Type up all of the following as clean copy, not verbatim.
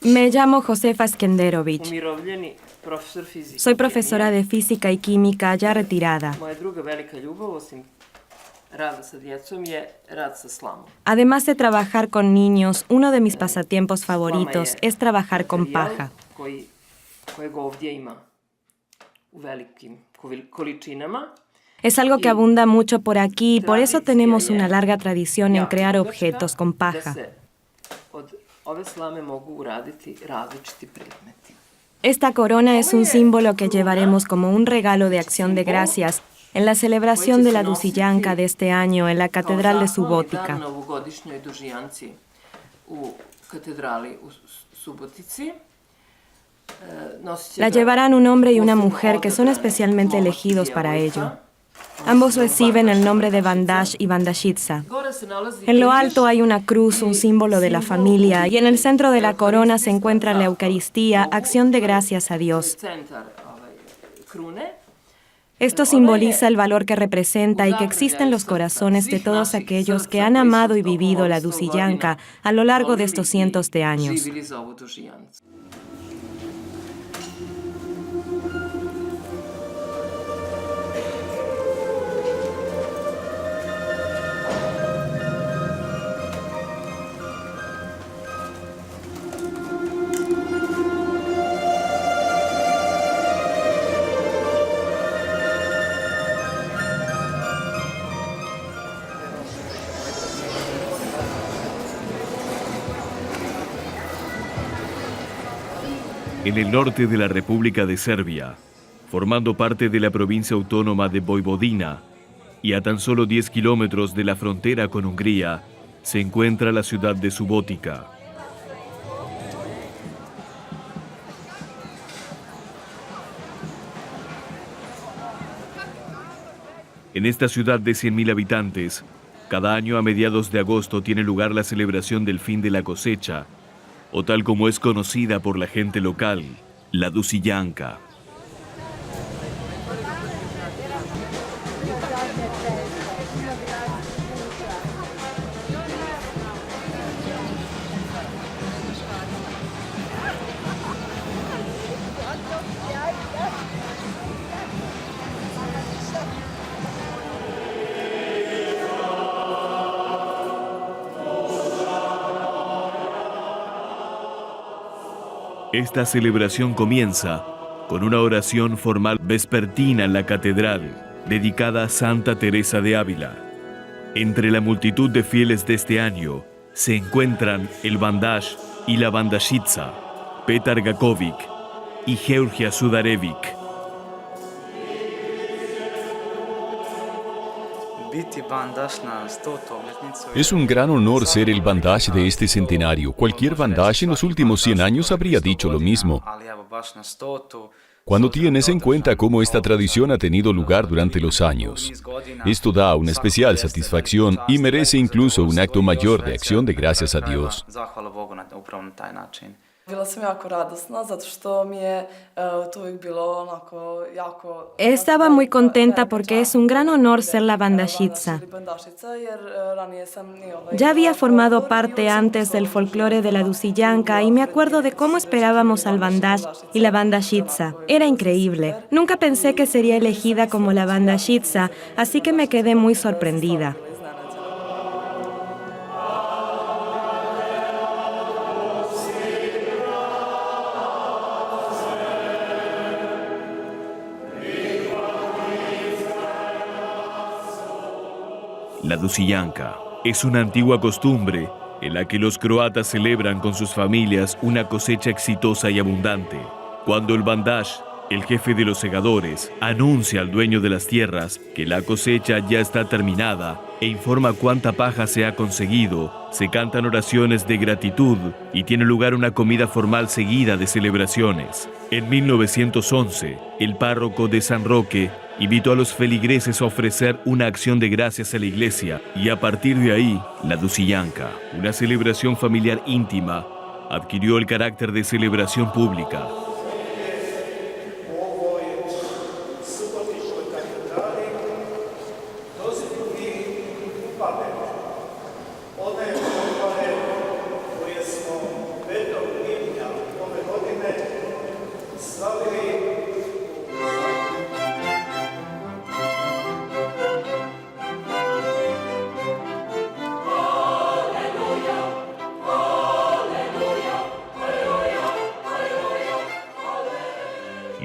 Me llamo Josefa Skenderović. Soy profesora de física y química ya retirada. Además de trabajar con niños, uno de mis pasatiempos favoritos es trabajar con paja. Es algo que abunda mucho por aquí y por eso tenemos una larga tradición en crear objetos con paja. Esta corona es un símbolo que llevaremos como un regalo de acción de gracias en la celebración de la Dušijanka de este año en la Catedral de Subotica. La llevarán un hombre y una mujer que son especialmente elegidos para ello. Ambos reciben el nombre de Vandash y Vandashitsa. En lo alto hay una cruz, un símbolo de la familia, y en el centro de la corona se encuentra la Eucaristía, acción de gracias a Dios. Esto simboliza el valor que representa y que existe en los corazones de todos aquellos que han amado y vivido la Dušijanka a lo largo de estos cientos de años. En el norte de la República de Serbia, formando parte de la provincia autónoma de Vojvodina y a tan solo 10 kilómetros de la frontera con Hungría, se encuentra la ciudad de Subotica. En esta ciudad de 100.000 habitantes, cada año a mediados de agosto tiene lugar la celebración del fin de la cosecha, o tal como es conocida por la gente local, la Dušijanka. Esta celebración comienza con una oración formal vespertina en la catedral, dedicada a Santa Teresa de Ávila. Entre la multitud de fieles de este año se encuentran el Vandash y la Vandashitsa, Petar Gakovic y Georgia Sudarevic. Es un gran honor ser el Vandash de este centenario. Cualquier Vandash en los últimos 100 años habría dicho lo mismo. Cuando tienes en cuenta cómo esta tradición ha tenido lugar durante los años, esto da una especial satisfacción y merece incluso un acto mayor de acción de gracias a Dios. Estaba muy contenta porque es un gran honor ser la Vandashitsa. Ya había formado parte antes del folclore de la Dušijanka y me acuerdo de cómo esperábamos al Vandash y la Vandashitsa. Era increíble. Nunca pensé que sería elegida como la Vandashitsa, así que me quedé muy sorprendida. La Dušijanka es una antigua costumbre en la que los croatas celebran con sus familias una cosecha exitosa y abundante. Cuando el Vandash, el jefe de los segadores, anuncia al dueño de las tierras que la cosecha ya está terminada e informa cuánta paja se ha conseguido, se cantan oraciones de gratitud y tiene lugar una comida formal seguida de celebraciones. En 1911, el párroco de San Roque invitó a los feligreses a ofrecer una acción de gracias a la iglesia y a partir de ahí, la Dušijanka, una celebración familiar íntima, adquirió el carácter de celebración pública.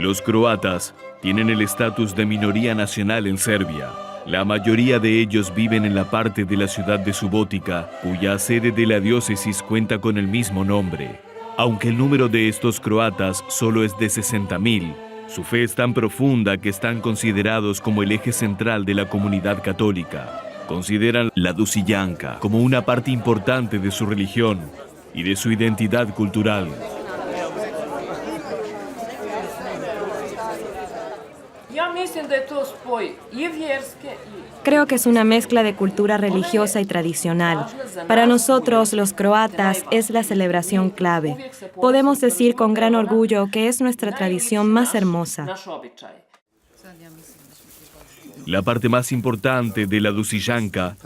Los croatas tienen el estatus de minoría nacional en Serbia. La mayoría de ellos viven en la parte de la ciudad de Subotica, cuya sede de la diócesis cuenta con el mismo nombre. Aunque el número de estos croatas solo es de 60.000, su fe es tan profunda que están considerados como el eje central de la comunidad católica. Consideran la Dušijanka como una parte importante de su religión y de su identidad cultural. Creo que es una mezcla de cultura religiosa y tradicional. Para nosotros, los croatas, es la celebración clave. Podemos decir con gran orgullo que es nuestra tradición más hermosa. La parte más importante de la Dušijanka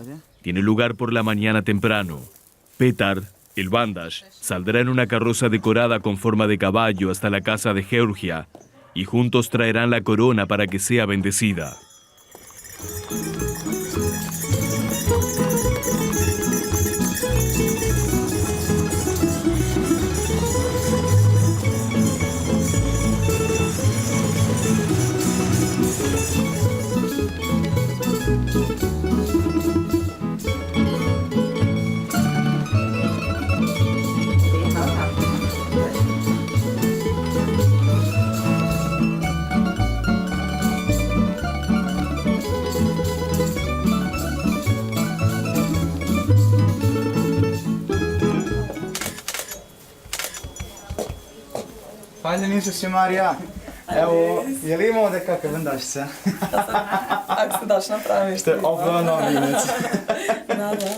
tiene lugar por la mañana temprano. Petar, el Bandash, saldrá en una carroza decorada con forma de caballo hasta la casa de Georgia y juntos traerán la corona para que sea bendecida. Hvaljen Isuse Marija. Evo, je li imao nekakve vendašice? Ako se daš napraviš. Ste novinec.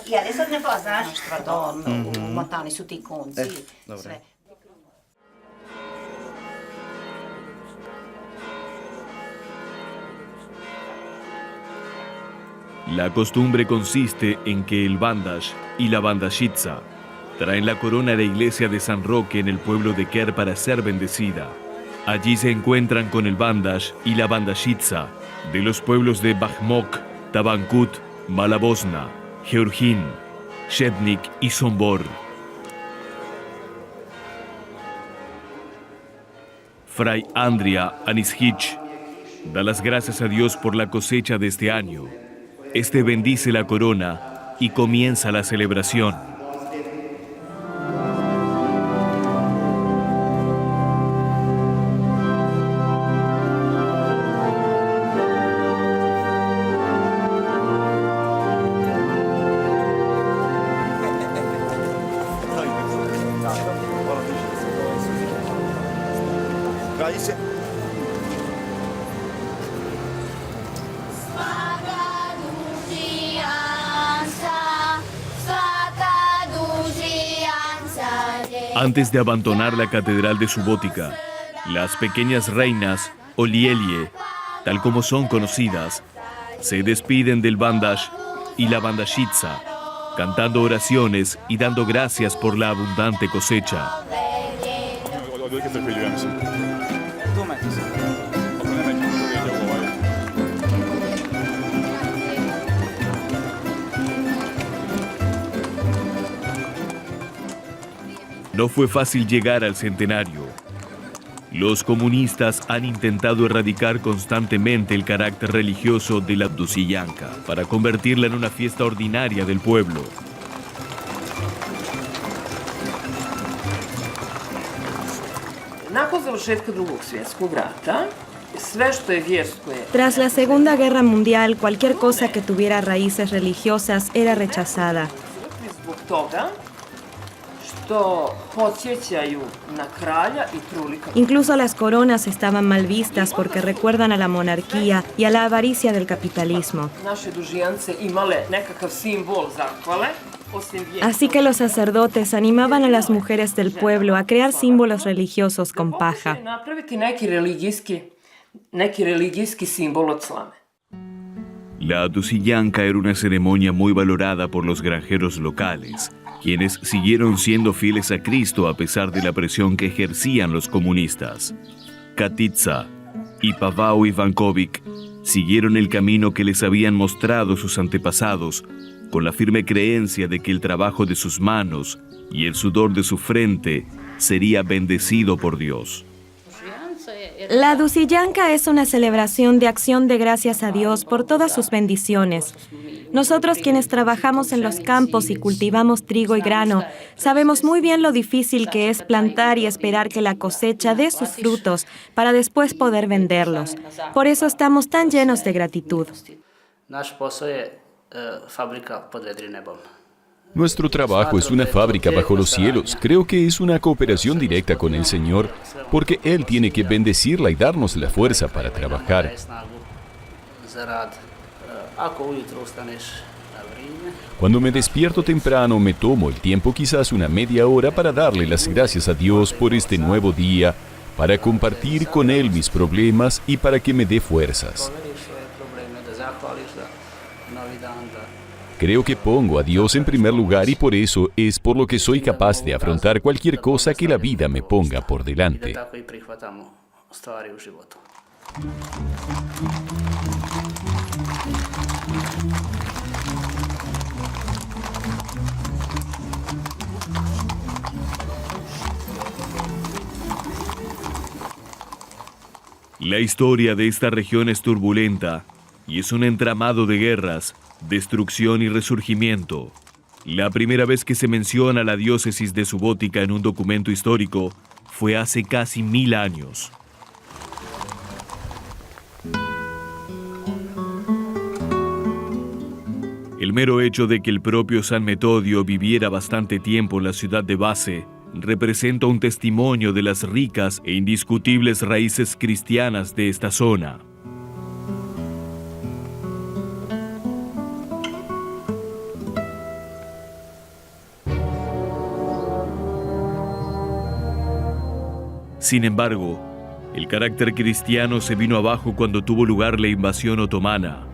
I ali sad ne poznaš što to, motani su ti konci, sve. La costumbre consiste en que el Bandash y la Bandashitsa traen la corona a la iglesia de San Roque en el pueblo de Ker para ser bendecida. Allí se encuentran con el Bandash y la Bandashitsa de los pueblos de Bajmok, Tabankut, Malabosna, Georgín, Šetnik y Sombor. Fray Andrija Anišić da las gracias a Dios por la cosecha de este año. Este bendice la corona y comienza la celebración. Antes de abandonar la catedral de Subotica, las pequeñas reinas, o Lielie, tal como son conocidas, se despiden del Bandash y la Bandashitsa, cantando oraciones y dando gracias por la abundante cosecha. No fue fácil llegar al centenario. Los comunistas han intentado erradicar constantemente el carácter religioso de la Dušijanka para convertirla en una fiesta ordinaria del pueblo. Tras la Segunda Guerra Mundial, cualquier cosa que tuviera raíces religiosas era rechazada. Incluso las coronas estaban mal vistas porque recuerdan a la monarquía y a la avaricia del capitalismo. Así que los sacerdotes animaban a las mujeres del pueblo a crear símbolos religiosos con paja. La Dušijanka era una ceremonia muy valorada por los granjeros locales, quienes siguieron siendo fieles a Cristo a pesar de la presión que ejercían los comunistas. Katica y Paweł Ivankovic siguieron el camino que les habían mostrado sus antepasados, con la firme creencia de que el trabajo de sus manos y el sudor de su frente sería bendecido por Dios. La Dusillanka es una celebración de acción de gracias a Dios por todas sus bendiciones. Nosotros quienes trabajamos en los campos y cultivamos trigo y grano, sabemos muy bien lo difícil que es plantar y esperar que la cosecha dé sus frutos para después poder venderlos. Por eso estamos tan llenos de gratitud. Nuestro trabajo es una fábrica bajo los cielos. Creo que es una cooperación directa con el Señor, porque Él tiene que bendecirla y darnos la fuerza para trabajar. Cuando me despierto temprano, me tomo el tiempo, quizás una media hora, para darle las gracias a Dios por este nuevo día, para compartir con Él mis problemas y para que me dé fuerzas. Creo que pongo a Dios en primer lugar y por eso es por lo que soy capaz de afrontar cualquier cosa que la vida me ponga por delante. La historia de esta región es turbulenta y es un entramado de guerras, destrucción y resurgimiento. La primera vez que se menciona la diócesis de Subotica en un documento histórico fue hace casi 1000 años. El mero hecho de que el propio San Metodio viviera bastante tiempo en la ciudad de Vasse representa un testimonio de las ricas e indiscutibles raíces cristianas de esta zona. Sin embargo, el carácter cristiano se vino abajo cuando tuvo lugar la invasión otomana.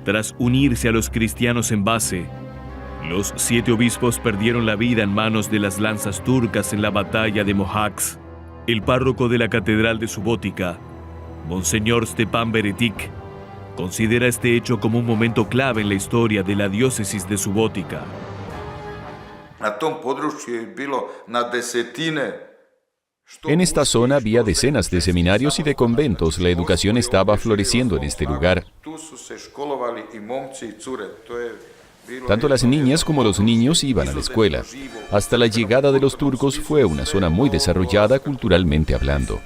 Tras unirse a los cristianos en Vasse, los 7 obispos perdieron la vida en manos de las lanzas turcas en la batalla de Mohacs. El párroco de la catedral de Subotica, Monseñor Stepan Beretic, considera este hecho como un momento clave en la historia de la diócesis de Subotica. Na tom području je bilo na desetine. En esta zona había decenas de seminarios y de conventos. La educación estaba floreciendo en este lugar. Tanto las niñas como los niños iban a la escuela. Hasta la llegada de los turcos fue una zona muy desarrollada culturalmente hablando.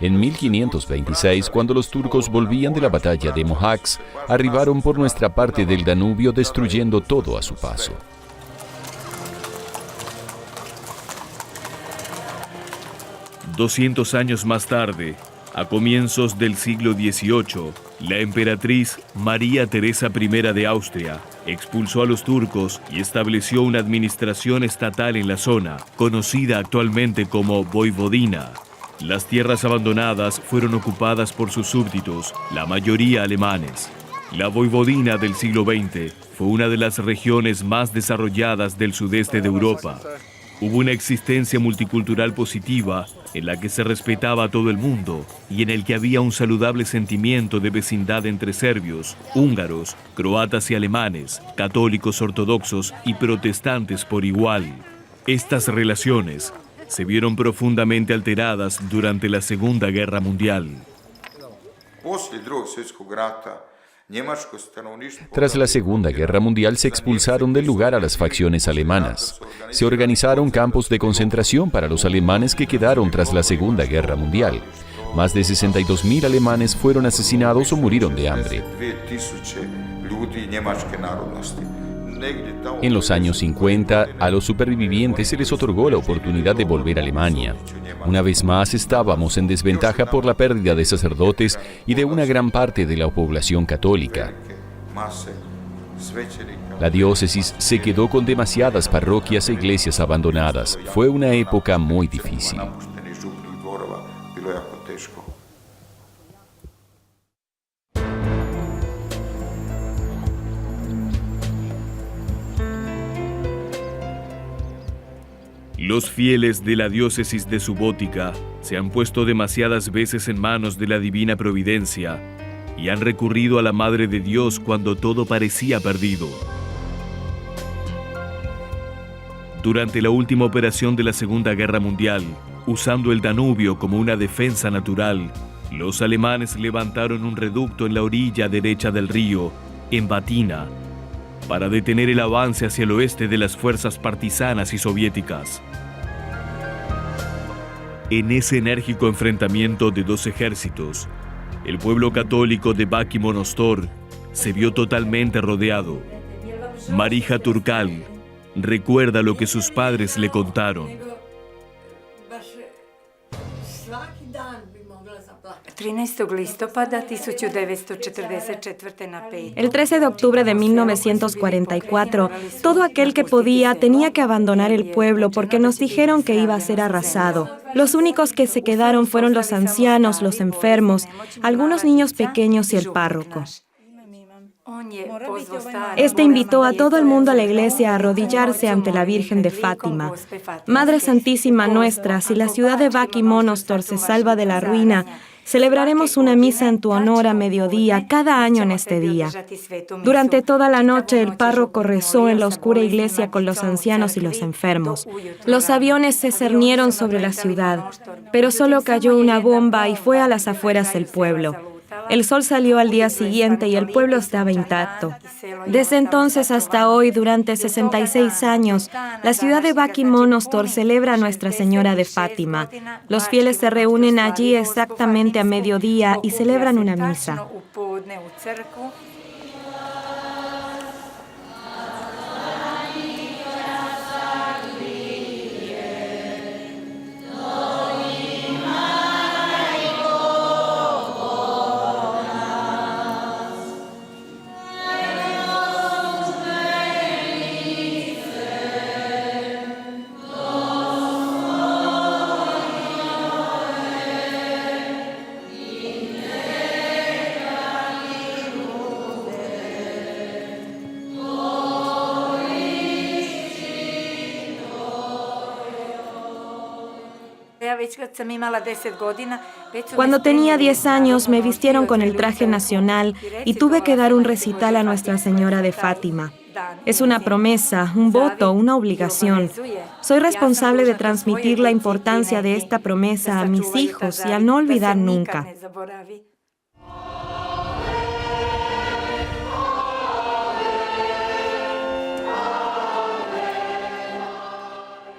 En 1526, cuando los turcos volvían de la batalla de Mohacs, arribaron por nuestra parte del Danubio destruyendo todo a su paso. $200 años más tarde, a comienzos del siglo XVIII, la emperatriz María Teresa I de Austria expulsó a los turcos y estableció una administración estatal en la zona, conocida actualmente como Voivodina. Las tierras abandonadas fueron ocupadas por sus súbditos, la mayoría alemanes. La Voivodina del siglo XX fue una de las regiones más desarrolladas del sudeste de Europa. Hubo una existencia multicultural positiva en la que se respetaba a todo el mundo y en el que había un saludable sentimiento de vecindad entre serbios, húngaros, croatas y alemanes, católicos ortodoxos y protestantes por igual. Estas relaciones se vieron profundamente alteradas durante la Segunda Guerra Mundial. Tras la Segunda Guerra Mundial se expulsaron del lugar a las facciones alemanas. Se organizaron campos de concentración para los alemanes que quedaron tras la Segunda Guerra Mundial. Más de 62.000 alemanes fueron asesinados o murieron de hambre. En los años 50, a los supervivientes se les otorgó la oportunidad de volver a Alemania. Una vez más estábamos en desventaja por la pérdida de sacerdotes y de una gran parte de la población católica. La diócesis se quedó con demasiadas parroquias e iglesias abandonadas. Fue una época muy difícil. Los fieles de la diócesis de Subotica se han puesto demasiadas veces en manos de la divina providencia y han recurrido a la Madre de Dios cuando todo parecía perdido. Durante la última operación de la Segunda Guerra Mundial, Usando el Danubio como una defensa natural, los alemanes levantaron un reducto en la orilla derecha del río, en Batina, para detener el avance hacia el oeste de las fuerzas partisanas y soviéticas. En ese enérgico enfrentamiento de dos ejércitos, el pueblo católico de Baki Monostor se vio totalmente rodeado. Marija Turkal recuerda lo que sus padres le contaron. El 13 de octubre de 1944, todo aquel que podía tenía que abandonar el pueblo porque nos dijeron que iba a ser arrasado. Los únicos que se quedaron fueron los ancianos, los enfermos, algunos niños pequeños y el párroco. Este invitó a todo el mundo a la iglesia a arrodillarse ante la Virgen de Fátima. Madre Santísima nuestra, si la ciudad de Baki Monostor se salva de la ruina, celebraremos una misa en tu honor a mediodía cada año en este día. Durante toda la noche el párroco rezó en la oscura iglesia con los ancianos y los enfermos. Los aviones se cernieron sobre la ciudad, pero solo cayó una bomba y fue a las afueras del pueblo. El sol salió al día siguiente y el pueblo estaba intacto. Desde entonces hasta hoy, durante 66 años, la ciudad de Baki Monostor celebra a Nuestra Señora de Fátima. Los fieles se reúnen allí exactamente a mediodía y celebran una misa. Cuando tenía 10 años me vistieron con el traje nacional y tuve que dar un recital a Nuestra Señora de Fátima. Es una promesa, un voto, una obligación. Soy responsable de transmitir la importancia de esta promesa a mis hijos y a no olvidar nunca.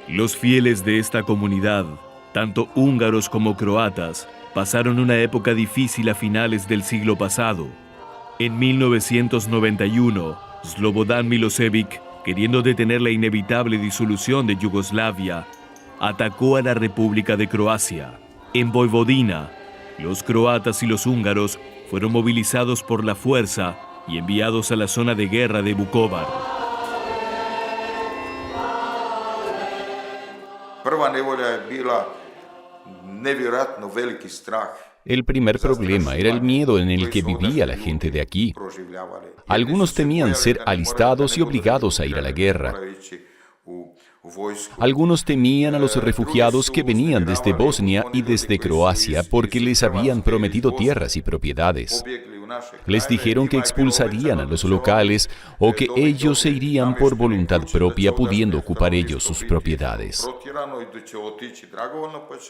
Los fieles de esta comunidad, tanto húngaros como croatas, pasaron una época difícil a finales del siglo pasado. En 1991, Slobodan Milošević, queriendo detener la inevitable disolución de Yugoslavia, atacó a la República de Croacia. En Vojvodina, los croatas y los húngaros fueron movilizados por la fuerza y enviados a la zona de guerra de Vukovar. Prva nevolja je bila nevjerojatno veliki strah. El primer problema era el miedo en el que vivía la gente de aquí. Algunos temían ser alistados y obligados a ir a la guerra. Algunos temían a los refugiados que venían desde Bosnia y desde Croacia porque les habían prometido tierras y propiedades. Les dijeron que expulsarían a los locales o que ellos se irían por voluntad propia, pudiendo ocupar ellos sus propiedades.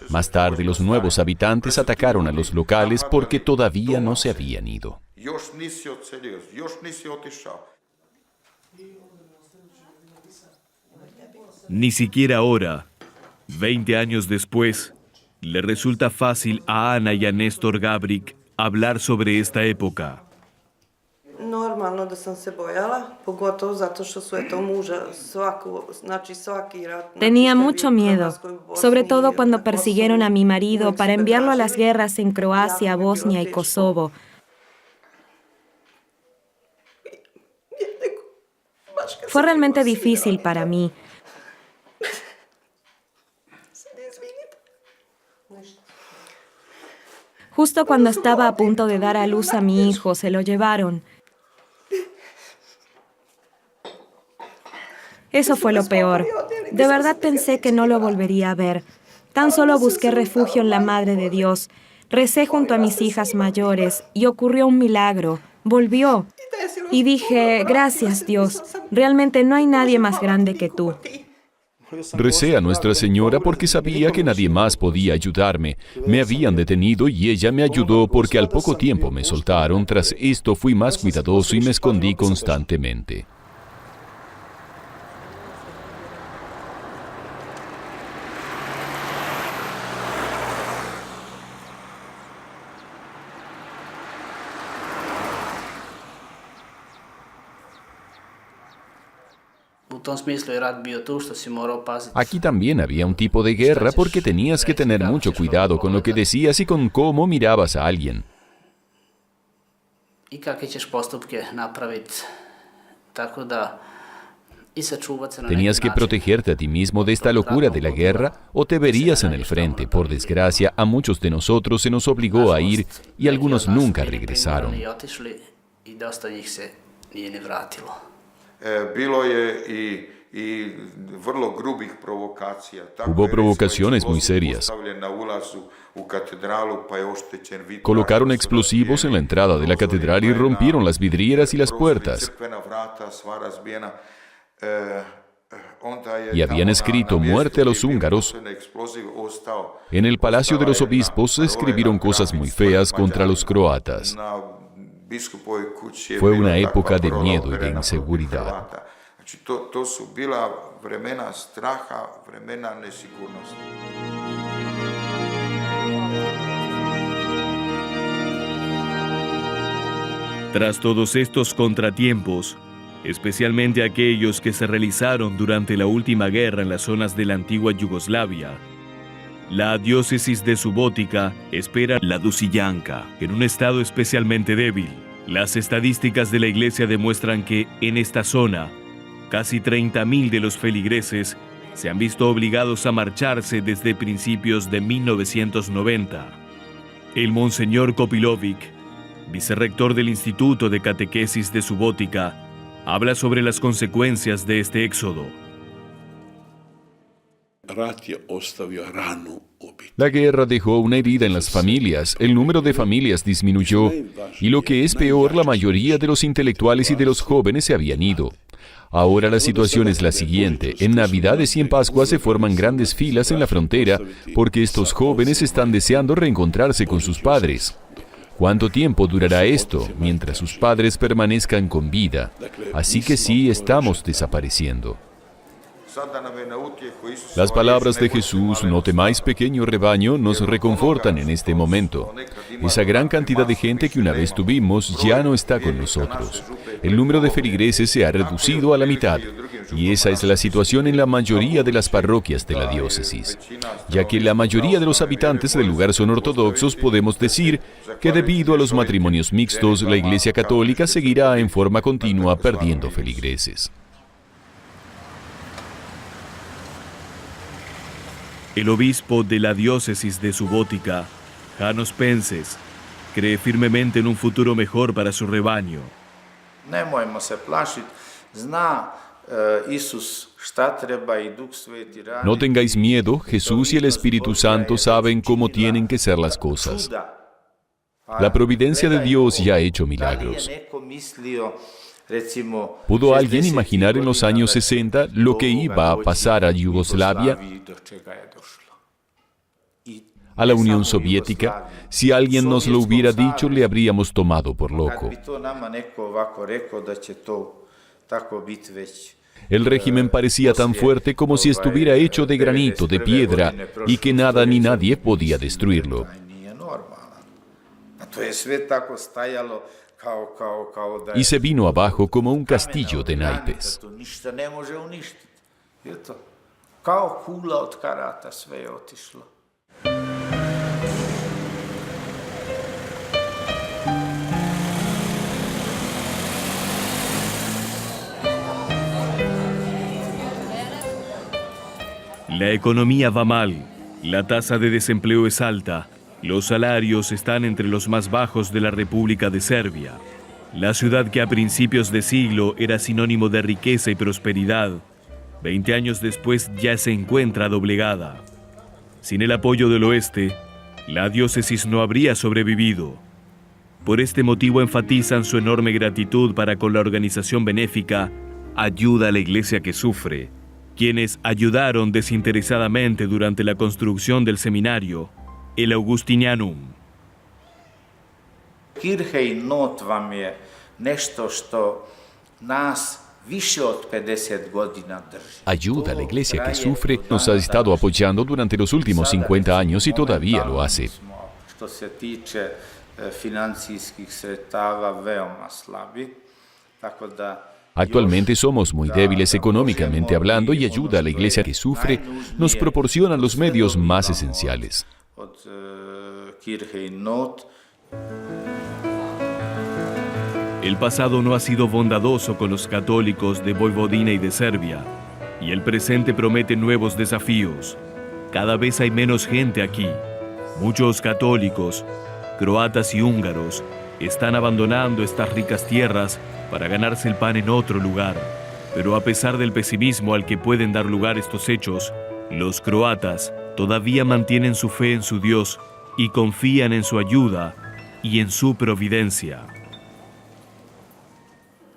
Más tarde, los nuevos habitantes atacaron a los locales porque todavía no se habían ido. Ni siquiera ahora, 20 años después, le resulta fácil a Ana y a Nestor Gabric hablar sobre esta época. Normalno da sam se bojala, pogotovo zato što su eto muža svaki rat. Tenía mucho miedo, sobre todo cuando persiguieron a mi marido para enviarlo a las guerras en Croacia, Bosnia y Kosovo. Fue realmente difícil para mí. Justo cuando estaba a punto de dar a luz a mi hijo, se lo llevaron. Eso fue lo peor. De verdad pensé que no lo volvería a ver. Tan solo busqué refugio en la Madre de Dios. Recé junto a mis hijas mayores y ocurrió un milagro. Volvió. Y dije, gracias Dios, realmente no hay nadie más grande que tú. Recé a Nuestra Señora porque sabía que nadie más podía ayudarme. Me habían detenido y ella me ayudó porque al poco tiempo me soltaron. Tras esto fui más cuidadoso y me escondí constantemente. Aquí también había un tipo de guerra porque tenías que tener mucho cuidado con lo que decías y con cómo mirabas a alguien. Tenías que protegerte a ti mismo de esta locura de la guerra o te verías en el frente. Por desgracia, a muchos de nosotros se nos obligó a ir y algunos nunca regresaron. Hubo provocaciones muy serias. Colocaron explosivos en la entrada de la catedral y rompieron las vidrieras y las puertas. Y habían escrito muerte a los húngaros. En el Palacio de los Obispos escribieron cosas muy feas contra los croatas. Fue una época de miedo y de inseguridad. Tras todos estos contratiempos, especialmente aquellos que se realizaron durante la última guerra en las zonas de la antigua Yugoslavia, la diócesis de Subotica espera la Dusiljanka en un estado especialmente débil. Las estadísticas de la iglesia demuestran que en esta zona, casi 30.000 de los feligreses se han visto obligados a marcharse desde principios de 1990. El monseñor Kopilovic, vicerrector del Instituto de Catequesis de Subotica, habla sobre las consecuencias de este éxodo. La guerra dejó una herida en las familias, el número de familias disminuyó y lo que es peor, la mayoría de los intelectuales y de los jóvenes se habían ido. Ahora la situación es la siguiente: en Navidades y en Pascua se forman grandes filas en la frontera porque estos jóvenes están deseando reencontrarse con sus padres. ¿Cuánto tiempo durará esto mientras sus padres permanezcan con vida? Así que sí, estamos desapareciendo. Las palabras de Jesús, no temáis pequeño rebaño, nos reconfortan en este momento. Esa gran cantidad de gente que una vez tuvimos ya no está con nosotros. El número de feligreses se ha reducido a la mitad, y esa es la situación en la mayoría de las parroquias de la diócesis. Ya que la mayoría de los habitantes del lugar son ortodoxos, podemos decir que debido a los matrimonios mixtos, la Iglesia Católica seguirá en forma continua perdiendo feligreses. El obispo de la diócesis de Subotica, Janos Pences, cree firmemente en un futuro mejor para su rebaño. No tengáis miedo, Jesús y el Espíritu Santo saben cómo tienen que ser las cosas. La providencia de Dios ya ha hecho milagros. ¿Pudo alguien imaginar en los años 60 lo que iba a pasar a Yugoslavia, a la Unión Soviética? Si alguien nos lo hubiera dicho, le habríamos tomado por loco. El régimen parecía tan fuerte como si estuviera hecho de granito, de piedra, y que nada ni nadie podía destruirlo. Y se vino abajo como un castillo de naipes. La economía va mal, la tasa de desempleo es alta, los salarios están entre los más bajos de la República de Serbia. La ciudad que a principios de siglo era sinónimo de riqueza y prosperidad, 20 años después ya se encuentra doblegada. Sin el apoyo del oeste, la diócesis no habría sobrevivido. Por este motivo enfatizan su enorme gratitud para con la organización benéfica Ayuda a la Iglesia que Sufre, quienes ayudaron desinteresadamente durante la construcción del seminario, el Augustinianum. Kirche i not vam je nešto što nas više od 50 godina drži. Ayuda a la iglesia que sufre nos ha estado apoyando durante los últimos 50 años y todavía lo hace. Što se tiče financijskih sredstava veoma slabi, tako da Actualmente somos muy débiles económicamente hablando y ayuda a la iglesia que sufre nos proporciona los medios más esenciales. od Kirche i not. El pasado no ha sido bondadoso con los católicos de Vojvodina y de Serbia, y el presente promete nuevos desafíos. Cada vez hay menos gente aquí. Muchos católicos, croatas y húngaros, están abandonando estas ricas tierras para ganarse el pan en otro lugar. Pero a pesar del pesimismo al que pueden dar lugar estos hechos, los croatas todavía mantienen su fe en su Dios y confían en su ayuda y en su providencia.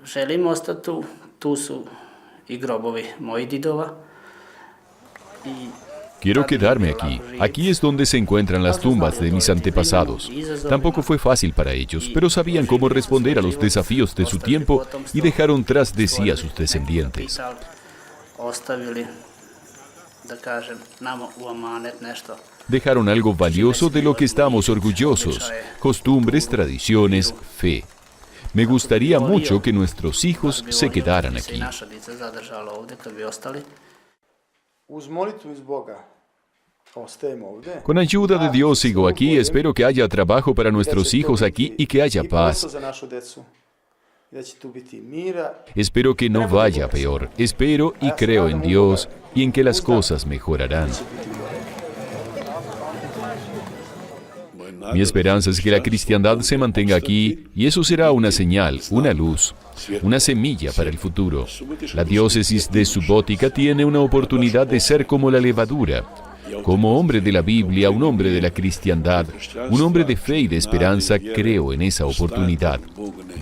Želim ostati tu, tu su i grobovi mojih didova. Quiero quedarme aquí. Aquí es donde se encuentran las tumbas de mis antepasados. Tampoco fue fácil para ellos, pero sabían cómo responder a los desafíos de su tiempo y dejaron tras de sí a sus descendientes. Ostavili, da kažem, nama u amanet nešto. Dejaron algo valioso de lo que estamos orgullosos: costumbres, tradiciones, fe. Me gustaría mucho que nuestros hijos se quedaran aquí. Naša dica zadržala ovdje kad bi ostali. Uz molitvu iz Boga ostajemo ovdje. Con ayuda de Dios sigo aquí. Espero que haya trabajo para nuestros hijos aquí y que haya paz. za našu decu. I da će tu biti mira. Espero que no vaya peor. Espero y creo en Dios y en que las cosas mejorarán. Mi esperanza es que la cristiandad se mantenga aquí y eso será una señal, una luz, una semilla para el futuro. La diócesis de Subotica tiene una oportunidad de ser como la levadura. Como hombre de la Biblia, un hombre de la cristiandad, un hombre de fe y de esperanza, creo en esa oportunidad.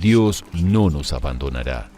Dios no nos abandonará.